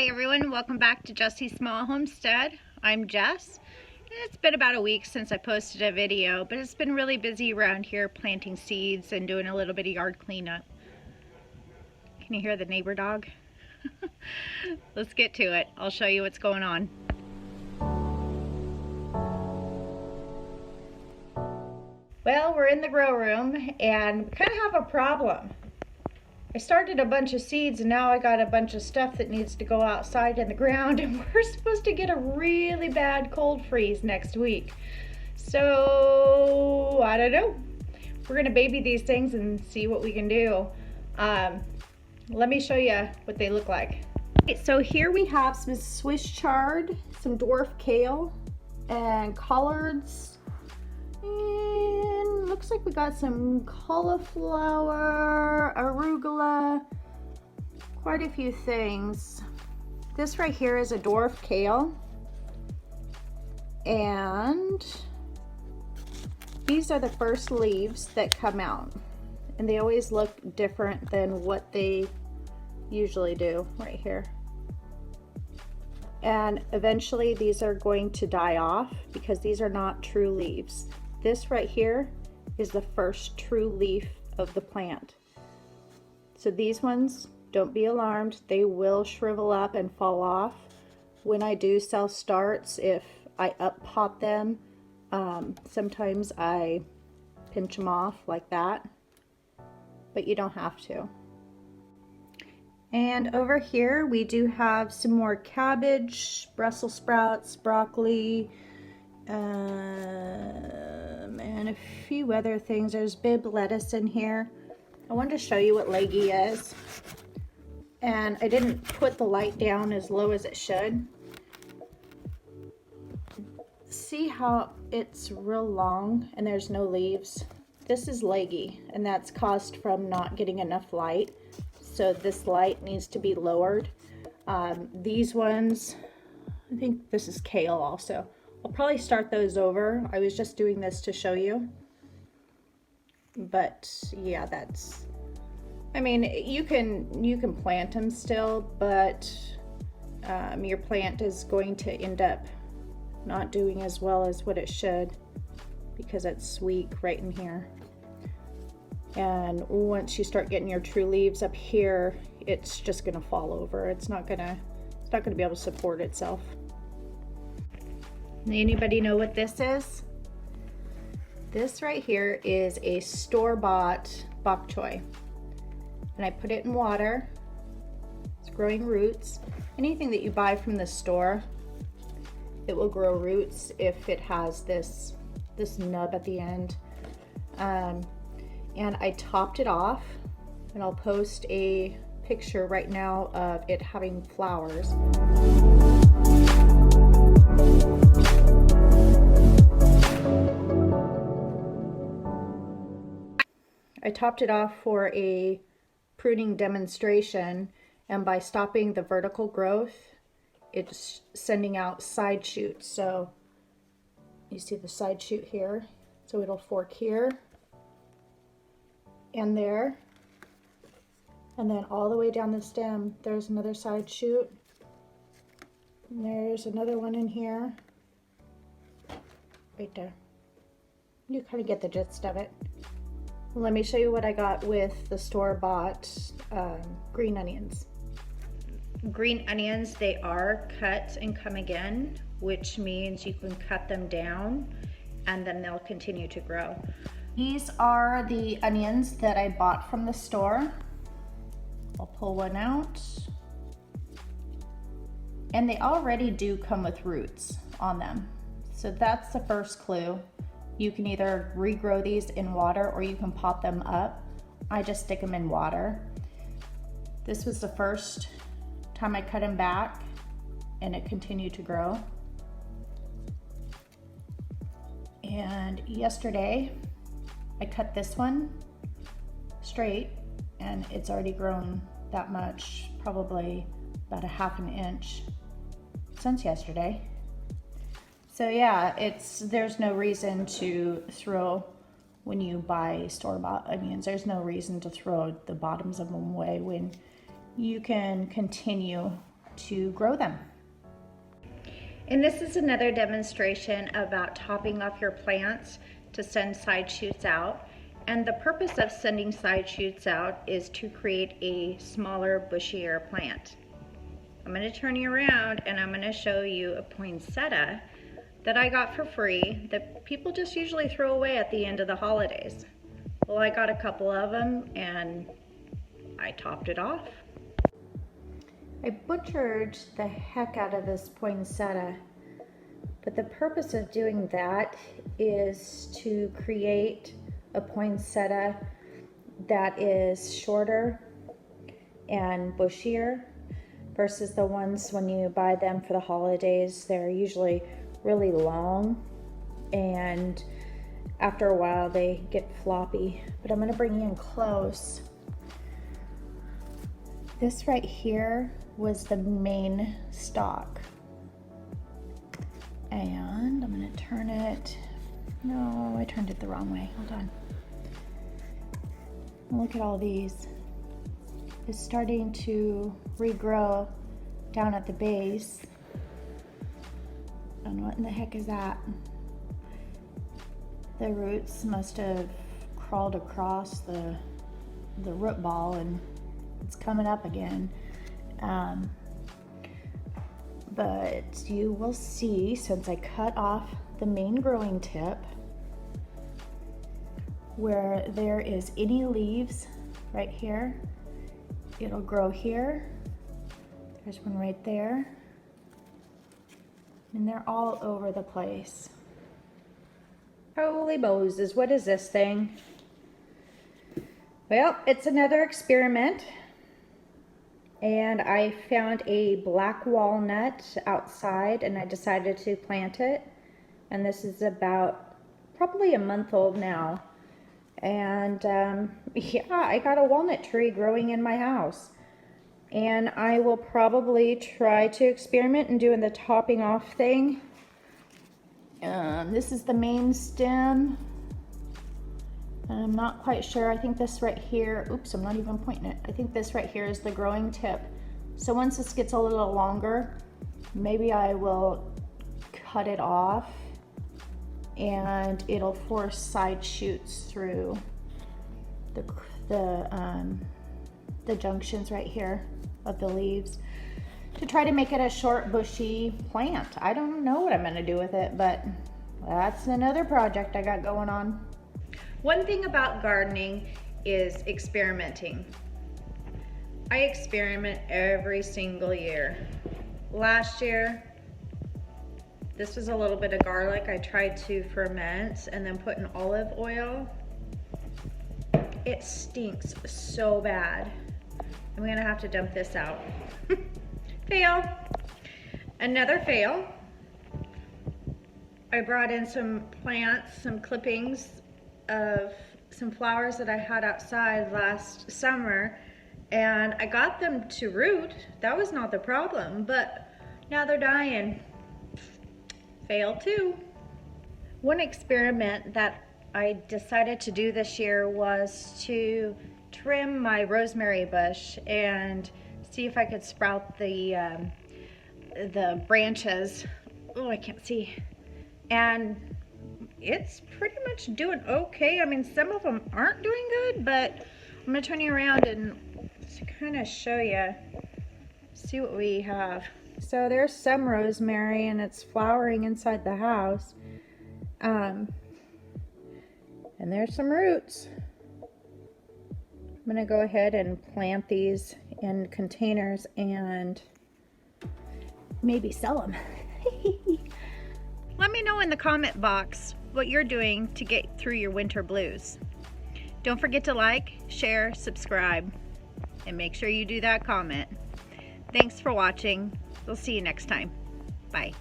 Hey everyone, welcome back to Jessie's Small Homestead. I'm Jess. It's been about a week since I posted a video, but it's been really busy around here planting seeds and doing a little bit of yard cleanup. Can you hear the neighbor dog? Let's get to it. I'll show you what's going on. Well, we're in the grow room and we kind of have a problem. I started a bunch of seeds and now I got a bunch of stuff that needs to go outside in the ground, and we're supposed to get a really bad cold freeze next week. So, I don't know. We're gonna baby these things and see what we can do. Let me show you what they look like. Okay, so here we have some Swiss chard, some dwarf kale, and collards. And looks like we got some cauliflower, arugula, quite a few things. This right here is a dwarf kale. And these are the first leaves that come out. And they always look different than what they usually do right here. And eventually these are going to die off because these are not true leaves. This right here is the first true leaf of the plant. So these ones, don't be alarmed, they will shrivel up and fall off. When I do self starts, if I up pot them, sometimes I pinch them off like that, but you don't have to. And over here we do have some more cabbage, Brussels sprouts, broccoli, and a few other things. There's bib lettuce in here. I wanted to show you what leggy is. And I didn't put the light down as low as it should. See how it's real long and there's no leaves? This is leggy, and that's caused from not getting enough light. So this light needs to be lowered. These ones, I think this is kale also. I'll probably start those over. I was just doing this to show you. But yeah, that's, I mean, you can plant them still, but your plant is going to end up not doing as well as what it should because it's weak right in here. And once you start getting your true leaves up here, it's just gonna fall over. It's not gonna be able to support itself. Anybody know what this is? This right here is a store-bought bok choy. And I put it in water. It's growing roots. Anything that you buy from the store, it will grow roots if it has this nub at the end. And I topped it off, and I'll post a picture right now of it having flowers. I topped it off for a pruning demonstration, and by stopping the vertical growth, it's sending out side shoots. So you see the side shoot here, so it'll fork here and there, and then all the way down the stem there's another side shoot, and there's another one in here right there. You kind of get the gist of it. Let me show you what I got with the store-bought green onions. Green onions, they are cut and come again, which means you can cut them down and then they'll continue to grow. These are the onions that I bought from the store. I'll pull one out. And they already do come with roots on them. So that's the first clue. You can either regrow these in water or you can pot them up. I just stick them in water. This was the first time I cut them back and it continued to grow. And yesterday I cut this one straight and it's already grown that much, probably about 1/2 inch since yesterday. So yeah, there's no reason to throw, when you buy store-bought onions, there's no reason to throw the bottoms of them away when you can continue to grow them. And this is another demonstration about topping off your plants to send side shoots out. And the purpose of sending side shoots out is to create a smaller, bushier plant. I'm going to turn you around and I'm going to show you a poinsettia that I got for free that people just usually throw away at the end of the holidays. Well, I got a couple of them and I topped it off. I butchered the heck out of this poinsettia, but the purpose of doing that is to create a poinsettia that is shorter and bushier versus the ones when you buy them for the holidays. They're usually really long and after a while they get floppy. But I'm going to bring you in close. This right here was the main stalk, and I'm going to turn it. No, I turned it the wrong way. Hold on. Look at all these. It's starting to regrow down at the base. And what in the heck is that? The roots must have crawled across the root ball and it's coming up again. But you will see, since I cut off the main growing tip, where there is any leaves right here, it'll grow here. There's one right there. And they're all over the place. Holy Moses, what is this thing? Well, it's another experiment. And I found a black walnut outside and I decided to plant it. And this is about probably a month old now. And yeah, I got a walnut tree growing in my house. And I will probably try to experiment in doing the topping off thing. This is the main stem. I'm not quite sure. I think this right here, oops, I'm not even pointing it. I think this right here is the growing tip. So once this gets a little longer, maybe I will cut it off and it'll force side shoots through the junctions right here of the leaves to try to make it a short, bushy plant. I don't know what I'm gonna do with it, but that's another project I got going on. One thing about gardening is experimenting. I experiment every single year. Last year, this was a little bit of garlic I tried to ferment and then put in olive oil. It stinks so bad. I'm gonna have to dump this out. Fail. Another fail. I brought in some plants, some clippings of some flowers that I had outside last summer, and I got them to root. That was not the problem, but now they're dying. Fail too. One experiment that I decided to do this year was to trim my rosemary bush and see if I could sprout the branches. Oh, I can't see. And it's pretty much doing okay. I mean, some of them aren't doing good, but I'm gonna turn you around and just kind of show you, see what we have. So there's some rosemary and it's flowering inside the house. And there's some roots. I'm gonna go ahead and plant these in containers and maybe sell them. Let me know in the comment box what you're doing to get through your winter blues. Don't forget to like, share, subscribe, and make sure you do that comment. Thanks for watching. We'll see you next time. Bye.